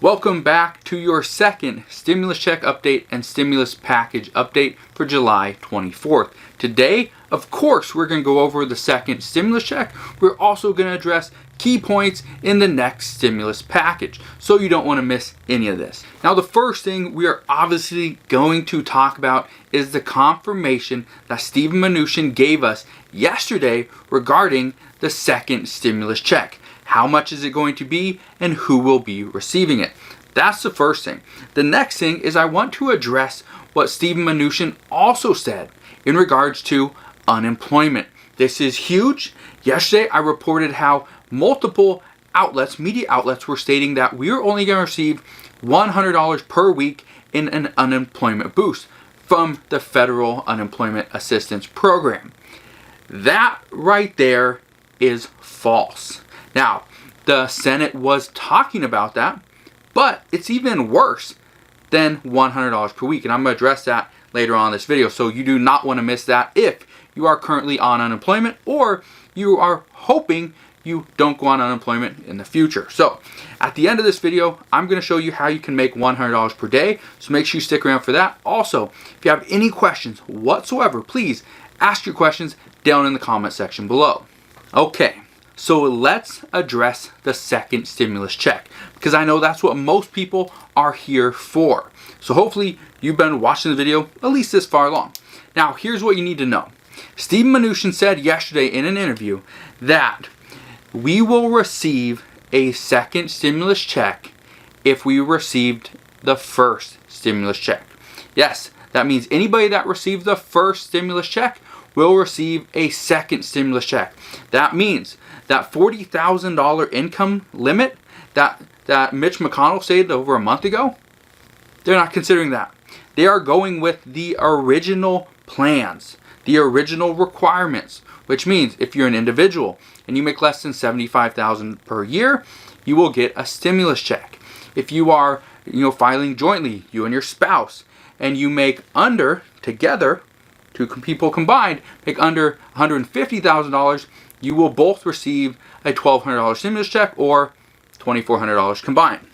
Welcome back to your second stimulus check update and stimulus package update for July 24th. Today, of course, we're going to go over the second stimulus check. We're also going to address key points in the next stimulus package, so you don't want to miss any of this. Now, the first thing we are obviously going to talk about is the confirmation that Stephen Mnuchin gave us yesterday regarding the second stimulus check. How much is it going to be and who will be receiving it? That's the first thing. The next thing is I want to address what Stephen Mnuchin also said in regards to unemployment. This is huge. Yesterday I reported how multiple outlets, media outlets, were stating that we are only going to receive $100 per week in an unemployment boost from the Federal Unemployment Assistance Program. That right there is false. Now, the Senate was talking about that, but it's even worse than $100 per week. And I'm going to address that later on in this video. So you do not want to miss that if you are currently on unemployment or you are hoping you don't go on unemployment in the future. So at the end of this video, I'm going to show you how you can make $100 per day. So make sure you stick around for that. Also, if you have any questions whatsoever, please ask your questions down in the comment section below. Okay. So let's address the second stimulus check, because I know that's what most people are here for. So hopefully you've been watching the video at least this far along. Now, here's what you need to know. Stephen Mnuchin said yesterday in an interview that we will receive a second stimulus check if we received the first stimulus check. Yes, that means anybody that received the first stimulus check will receive a second stimulus check. That means that $40,000 income limit that Mitch McConnell stated over a month ago, they're not considering that. They are going with the original plans, the original requirements, which means if you're an individual and you make less than $75,000 per year, you will get a stimulus check. If you are, filing jointly, you and your spouse, and you make under, together, two people combined, make under $150,000, you will both receive a $1,200 stimulus check or $2,400 combined.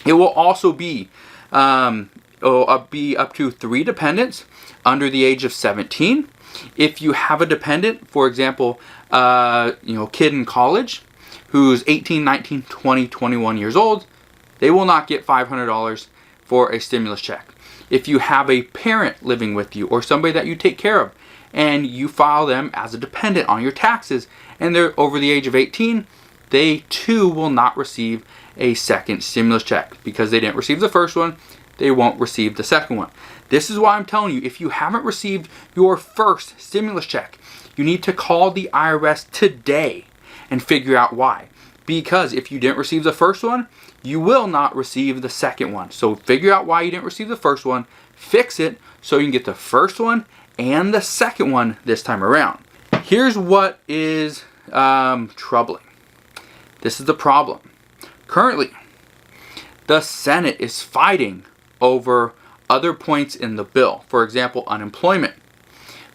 It will also be up to 3 dependents under the age of 17. If you have a dependent, for example, kid in college who's 18, 19, 20, 21 years old, they will not get $500 for a stimulus check. If you have a parent living with you or somebody that you take care of and you file them as a dependent on your taxes and they're over the age of 18, they too will not receive a second stimulus check because they didn't receive the first one. They won't receive the second one. This is why I'm telling you, if you haven't received your first stimulus check, you need to call the IRS today and figure out why. Because if you didn't receive the first one, you will not receive the second one. So figure out why you didn't receive the first one, fix it so you can get the first one and the second one this time around. Here's what is troubling. This is the problem. Currently, the Senate is fighting over other points in the bill. For example, unemployment.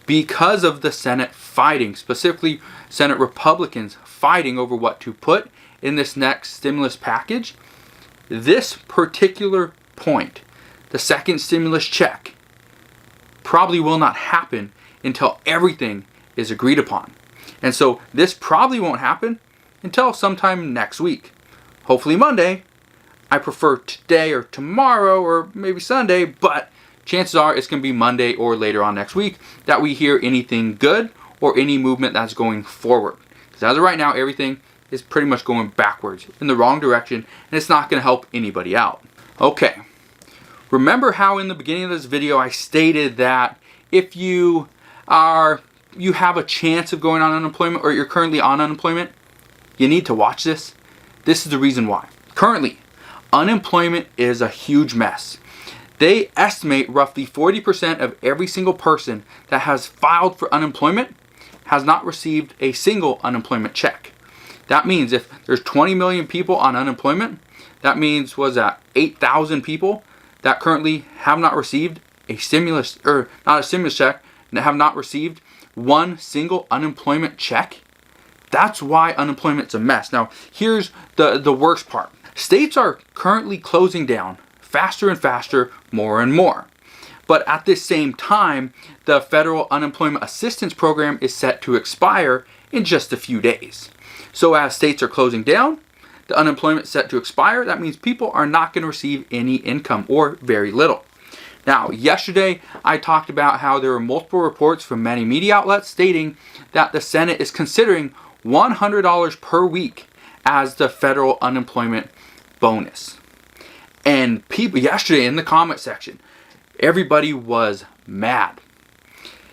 Because of the Senate fighting, specifically Senate Republicans fighting over what to put in this next stimulus package, this particular point, the second stimulus check, probably will not happen until everything is agreed upon. And so this probably won't happen until sometime next week. Hopefully Monday. I prefer today or tomorrow or maybe Sunday, but chances are it's going to be Monday or later on next week that we hear anything good or any movement that's going forward. Because as of right now, everything is pretty much going backwards in the wrong direction, and it's not going to help anybody out. Okay, remember how in the beginning of this video I stated that if you have a chance of going on unemployment or you're currently on unemployment, you need to watch this. This is the reason why. Currently, unemployment is a huge mess. They estimate roughly 40% of every single person that has filed for unemployment has not received a single unemployment check. That means if there's 20 million people on unemployment, that means 8,000 people that currently have not received a stimulus, or not a stimulus check, and have not received one single unemployment check. That's why unemployment's a mess. Now, here's the worst part. States are currently closing down faster and faster, more and more. But at this same time, the federal unemployment assistance program is set to expire in just a few days. So as states are closing down, the unemployment set to expire, that means people are not going to receive any income or very little. Now, yesterday I talked about how there were multiple reports from many media outlets stating that the Senate is considering $100 per week as the federal unemployment bonus. And people yesterday in the comment section, everybody was mad.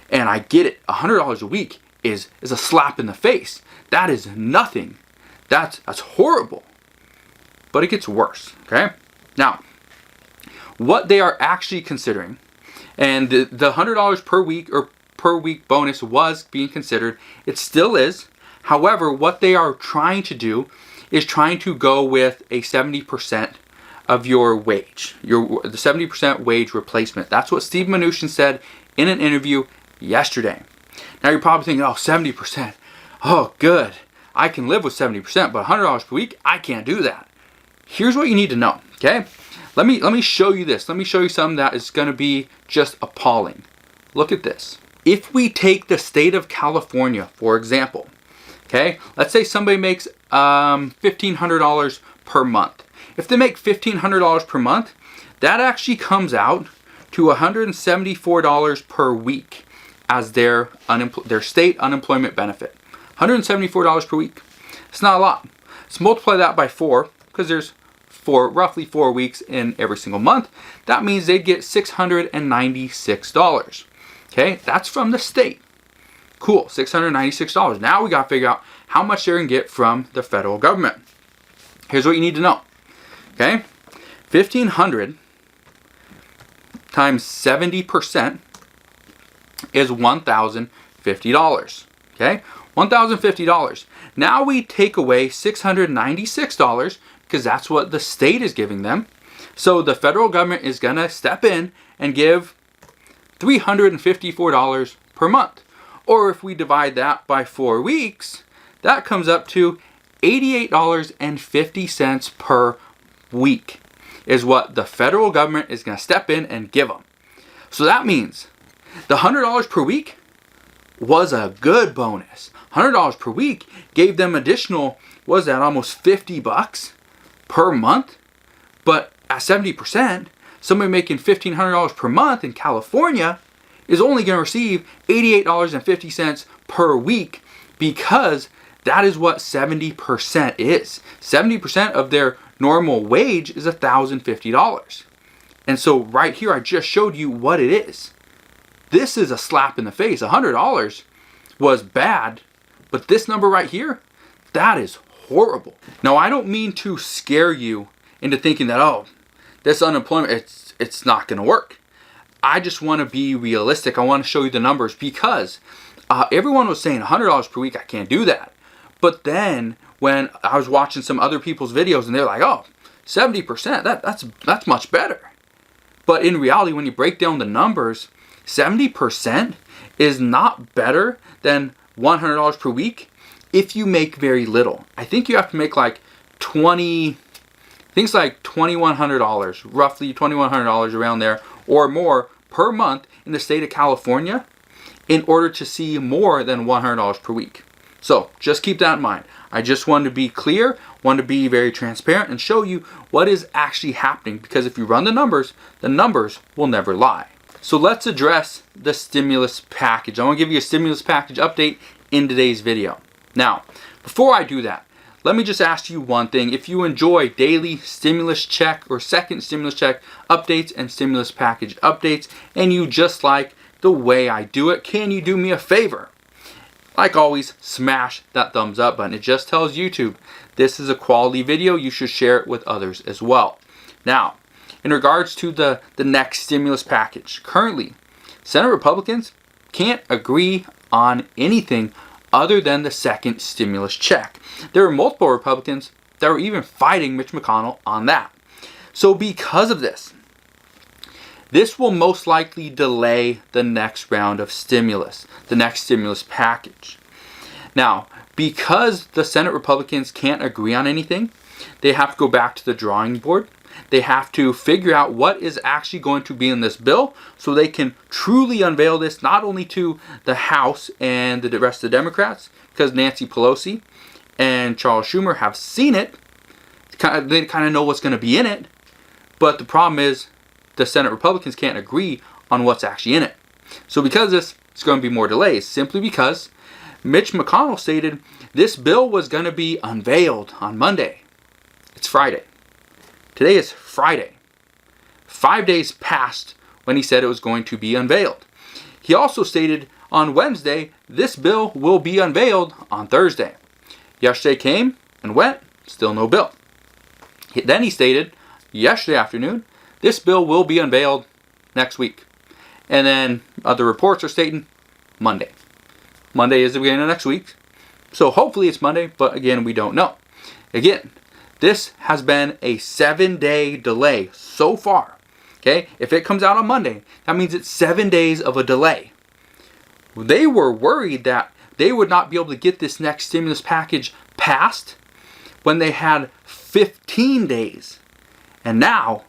And I get it, $100 a week is a slap in the face. That is nothing. That's horrible. But it gets worse, okay? Now, what they are actually considering, and the $100 per week or per week bonus was being considered, it still is. However, what they are trying to do is trying to go with a 70% of your wage, the 70% wage replacement. That's what Steve Mnuchin said in an interview yesterday. Now you're probably thinking, oh, 70%. Oh, good. I can live with 70%, but $100 per week, I can't do that. Here's what you need to know, okay? Let me show you this. Let me show you something that is going to be just appalling. Look at this. If we take the state of California, for example, okay? Let's say somebody makes $1,500 per month. If they make $1,500 per month, that actually comes out to $174 per week as their state unemployment benefit. $174 per week. It's not a lot. Let's multiply that by 4, because there's roughly 4 weeks in every single month. That means they get $696. Okay, that's from the state. Cool, $696. Now we got to figure out how much they're going to get from the federal government. Here's what you need to know. Okay, $1,500 times 70% is $1,050. Okay, $1,050. Now we take away $696 because that's what the state is giving them. So the federal government is going to step in and give $354 per month. Or if we divide that by 4 weeks, that comes up to $88.50 per week is what the federal government is going to step in and give them. So that means the $100 per week was a good bonus. $100 per week gave them additional, was that almost $50 per month? But at 70%, somebody making $1,500 per month in California is only going to receive $88.50 per week, because that is what 70% is. 70% of their normal wage is $1,050. And so right here, I just showed you what it is. This is a slap in the face. $100 was bad, but this number right here, that is horrible. Now, I don't mean to scare you into thinking that, oh, this unemployment, it's not going to work. I just want to be realistic. I want to show you the numbers, because everyone was saying $100 per week, I can't do that. But then when I was watching some other people's videos and they're like, oh, 70%, that's much better. But in reality, when you break down the numbers, 70% is not better than $100 per week if you make very little. I think you have to make like $2,100, roughly $2,100 around there or more per month in the state of California in order to see more than $100 per week. So just keep that in mind. I just wanted to be clear, wanted to be very transparent and show you what is actually happening, because if you run the numbers will never lie. So let's address the stimulus package. I want to give you a stimulus package update in today's video. Now, before I do that, let me just ask you one thing. If you enjoy daily stimulus check or second stimulus check updates and stimulus package updates, and you just like the way I do it, can you do me a favor? Like always, smash that thumbs up button. It just tells YouTube this is a quality video. You should share it with others as well. Now, in regards to the next stimulus package, currently, Senate Republicans can't agree on anything other than the second stimulus check. There are multiple Republicans that were even fighting Mitch McConnell on that. So because of this will most likely delay the next round of stimulus, the next stimulus package. Now, because the Senate Republicans can't agree on anything, they have to go back to the drawing board. They have to figure out what is actually going to be in this bill so they can truly unveil this not only to the House and the rest of the Democrats, because Nancy Pelosi and Charles Schumer have seen it. They kind of know what's going to be in it. But the problem is the Senate Republicans can't agree on what's actually in it. So because of this, it's going to be more delays, simply because Mitch McConnell stated this bill was going to be unveiled on Monday. It's Friday. Today is Friday. 5 days passed when he said it was going to be unveiled. He also stated on Wednesday, this bill will be unveiled on Thursday. Yesterday came and went, still no bill. Then he stated yesterday afternoon, this bill will be unveiled next week. And then other reports are stating Monday. Monday is the beginning of next week. So hopefully it's Monday, but again, we don't know. Again, this has been a 7-day delay so far. Okay, if it comes out on Monday, that means it's 7 days of a delay. They were worried that they would not be able to get this next stimulus package passed when they had 15 days. And now,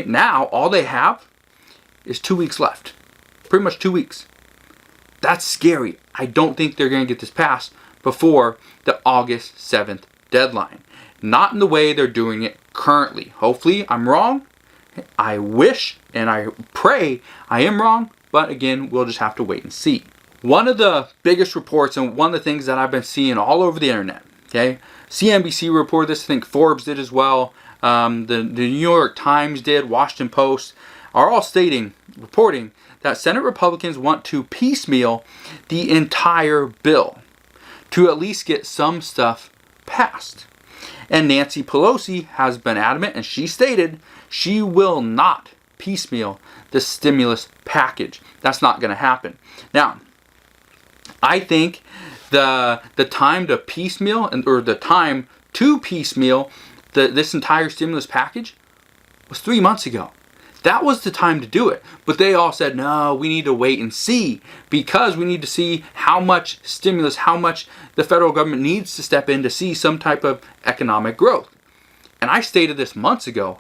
now all they have is 2 weeks left. Pretty much 2 weeks. That's scary. I don't think they're going to get this passed before the August 7th deadline. Not in the way they're doing it currently. Hopefully I'm wrong. I wish and I pray I am wrong. But again, we'll just have to wait and see. One of the biggest reports and one of the things that I've been seeing all over the internet. CNBC reported this. I think Forbes did as well. The New York Times did. Washington Post are all reporting that Senate Republicans want to piecemeal the entire bill to at least get some stuff passed. And Nancy Pelosi has been adamant, and she stated she will not piecemeal the stimulus package. That's not going to happen. Now, I think the time to piecemeal this entire stimulus package was 3 months ago. That was the time to do it. But they all said, no, we need to wait and see because we need to see how much stimulus, how much the federal government needs to step in to see some type of economic growth. And I stated this months ago,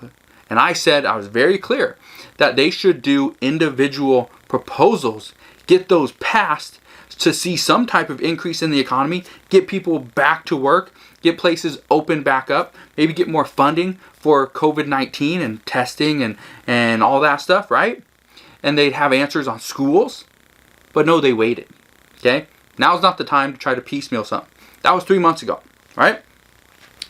and I said, I was very clear, that they should do individual proposals, get those passed to see some type of increase in the economy, get people back to work, get places open back up, maybe get more funding for COVID-19 and testing and all that stuff, right? And they'd have answers on schools. But no, they waited. Okay? Now's not the time to try to piecemeal something. That was 3 months ago, right?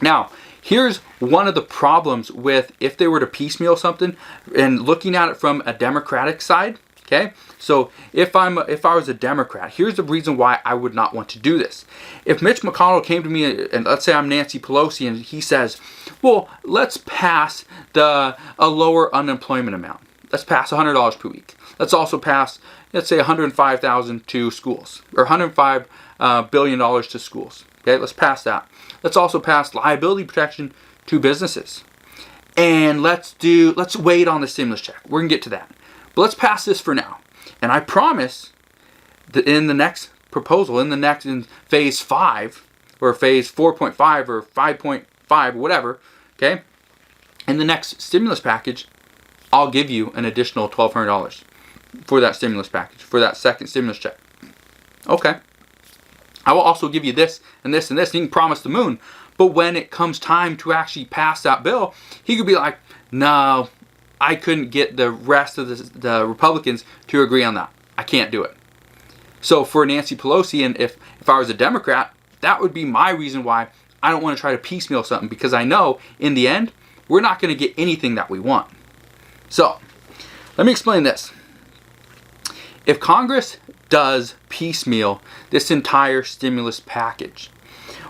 Now, here's one of the problems with if they were to piecemeal something and looking at it from a Democratic side. Okay, so if I was a Democrat, here's the reason why I would not want to do this. If Mitch McConnell came to me and let's say I'm Nancy Pelosi and he says, well, let's pass a lower unemployment amount. Let's pass $100 per week. Let's also pass, let's say $105,000 to schools or $105 billion to schools. Okay, let's pass that. Let's also pass liability protection to businesses. And let's wait on the stimulus check. We're going to get to that. But let's pass this for now. And I promise that in the next proposal, in phase 5, or phase 4.5 or 5.5, whatever, okay, in the next stimulus package, I'll give you an additional $1,200 for that stimulus package, for that second stimulus check. Okay. I will also give you this and this and this. And he can promise the moon. But when it comes time to actually pass that bill, he could be like, no, I couldn't get the rest of the Republicans to agree on that. I can't do it. So for Nancy Pelosi, and if I was a Democrat, that would be my reason why I don't want to try to piecemeal something, because I know in the end, we're not going to get anything that we want. So let me explain this. If Congress does piecemeal this entire stimulus package,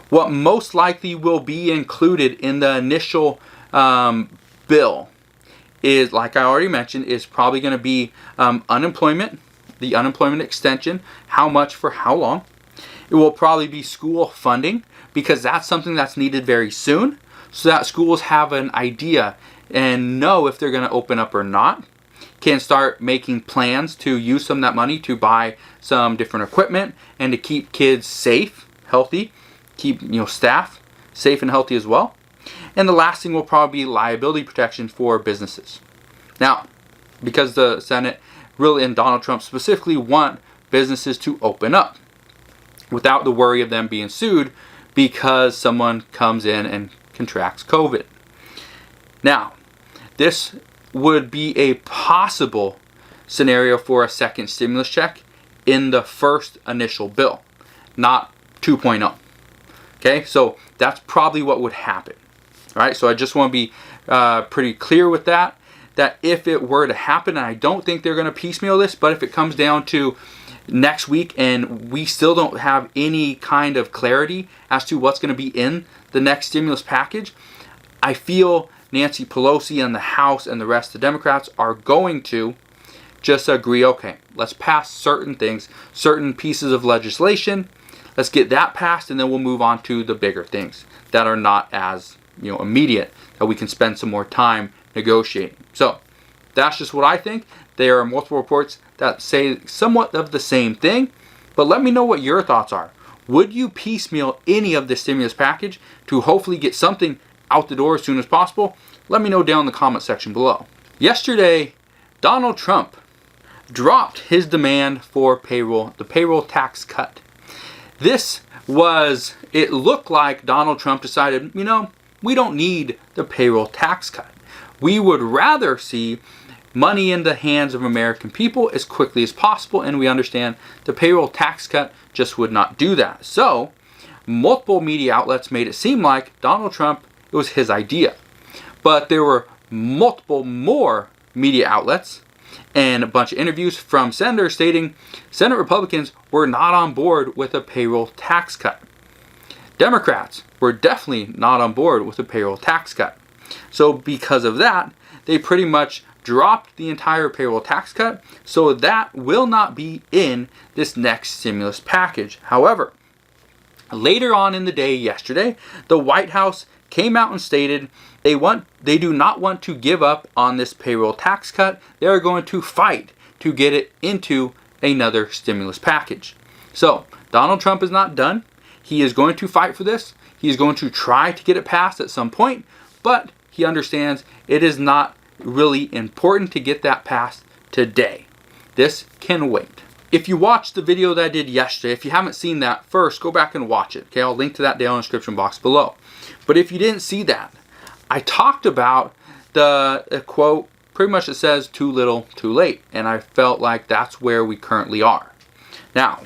what most likely will be included in the initial bill is, like I already mentioned, is probably going to be unemployment, the unemployment extension, how much for how long. It will probably be school funding, because that's something that's needed very soon, so that schools have an idea and know if they're going to open up or not. Can start making plans to use some of that money to buy some different equipment and to keep kids safe, healthy, keep staff safe and healthy as well. And the last thing will probably be liability protection for businesses. Now, because the Senate really and Donald Trump specifically want businesses to open up without the worry of them being sued because someone comes in and contracts COVID. Now, this would be a possible scenario for a second stimulus check in the first initial bill, not 2.0. Okay, so that's probably what would happen. All right, so I just want to be pretty clear with that if it were to happen, and I don't think they're going to piecemeal this, but if it comes down to next week and we still don't have any kind of clarity as to what's going to be in the next stimulus package, I feel Nancy Pelosi and the House and the rest of the Democrats are going to just agree, okay, let's pass certain things, certain pieces of legislation, let's get that passed, and then we'll move on to the bigger things that are not as immediate, that we can spend some more time negotiating. So that's just what I think. There are multiple reports that say somewhat of the same thing, but let me know what your thoughts are. Would you piecemeal any of the stimulus package to hopefully get something out the door as soon as possible? Let me know down in the comment section below. Yesterday, Donald Trump dropped his demand for the payroll tax cut. It looked like Donald Trump decided, we don't need the payroll tax cut. We would rather see money in the hands of American people as quickly as possible, and we understand the payroll tax cut just would not do that. So, multiple media outlets made it seem like Donald Trump, it was his idea. But there were multiple more media outlets and a bunch of interviews from senators stating Senate Republicans were not on board with a payroll tax cut. Democrats were definitely not on board with a payroll tax cut. So because of that, they pretty much dropped the entire payroll tax cut, so that will not be in this next stimulus package. However, later on in the day yesterday, the White House came out and stated they do not want to give up on this payroll tax cut. They are going to fight to get it into another stimulus package. So Donald Trump is not done. He is going to fight for this. He is going to try to get it passed at some point, but he understands it is not really important to get that passed today. This can wait. If you watched the video that I did yesterday, if you haven't seen that, first go back and watch it. Okay, I'll link to that down in the description box below. But if you didn't see that, I talked about the quote, pretty much it says too little, too late. And I felt like that's where we currently are. Now,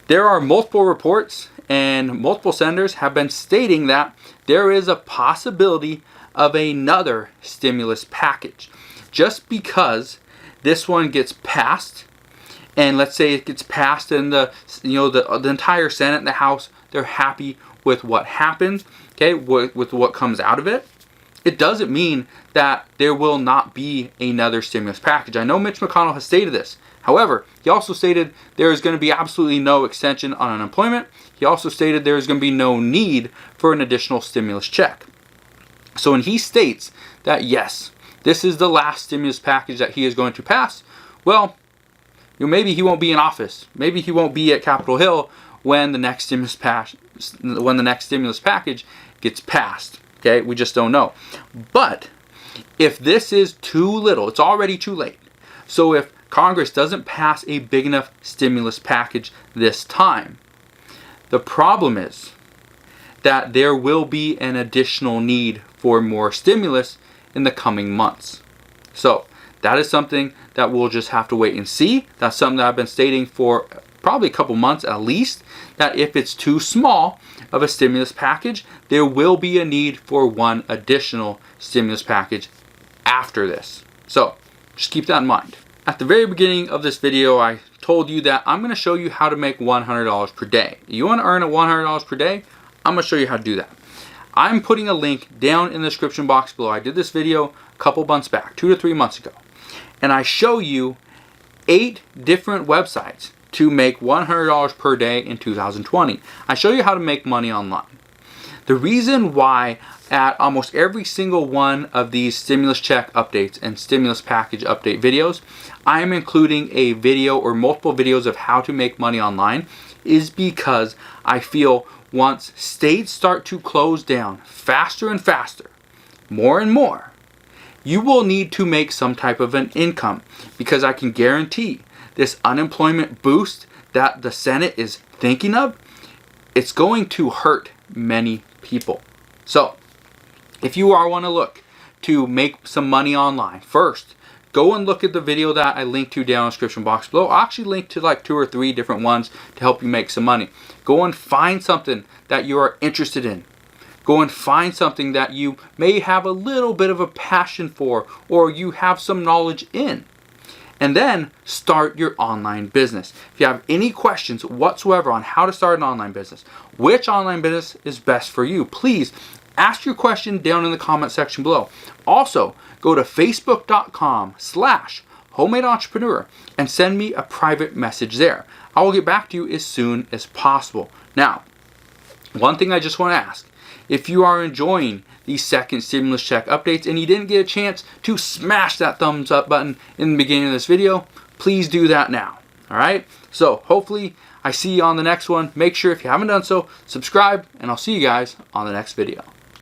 there are multiple reports and multiple senators have been stating that there is a possibility of another stimulus package. Just because this one gets passed, and let's say it gets passed in the entire Senate and the House, they're happy with what happens, okay, with what comes out of it, it doesn't mean that there will not be another stimulus package. I know Mitch McConnell has stated this. However, he also stated there is going to be absolutely no extension on unemployment. He also stated there is going to be no need for an additional stimulus check. So when he states that, yes, this is the last stimulus package that he is going to pass, well, maybe he won't be in office. Maybe he won't be at Capitol Hill when the next stimulus package gets passed. Okay, we just don't know. But if this is too little, it's already too late. So if Congress doesn't pass a big enough stimulus package this time, the problem is that there will be an additional need for more stimulus in the coming months. So that is something that we'll just have to wait and see. That's something that I've been stating for probably a couple months at least, that if it's too small of a stimulus package, there will be a need for one additional stimulus package after this. So just keep that in mind. At the very beginning of this video, I told you that I'm going to show you how to make $100 per day. You want to earn $100 per day? I'm going to show you how to do that. I'm putting a link down in the description box below. I did this video a couple months back, 2 to 3 months ago. And I show you 8 different websites to make $100 per day in 2020. I show you how to make money online. The reason why at almost every single one of these stimulus check updates and stimulus package update videos, I am including a video or multiple videos of how to make money online is because I feel once states start to close down faster and faster, more and more, you will need to make some type of an income, because I can guarantee this unemployment boost that the Senate is thinking of, it's going to hurt many people. So if you want to look to make some money online, first, go and look at the video that I linked to down in the description box below. I'll actually link to like 2 or 3 different ones to help you make some money. Go and find something that you are interested in. Go and find something that you may have a little bit of a passion for, or you have some knowledge in. And then start your online business. If you have any questions whatsoever on how to start an online business, which online business is best for you, please ask your question down in the comment section below. Also, go to facebook.com/homemade-entrepreneur and send me a private message there. I will get back to you as soon as possible. Now, one thing I just want to ask, if you are enjoying these second stimulus check updates and you didn't get a chance to smash that thumbs up button in the beginning of this video, please do that now. All right? So hopefully I see you on the next one. Make sure, if you haven't done so, subscribe, and I'll see you guys on the next video.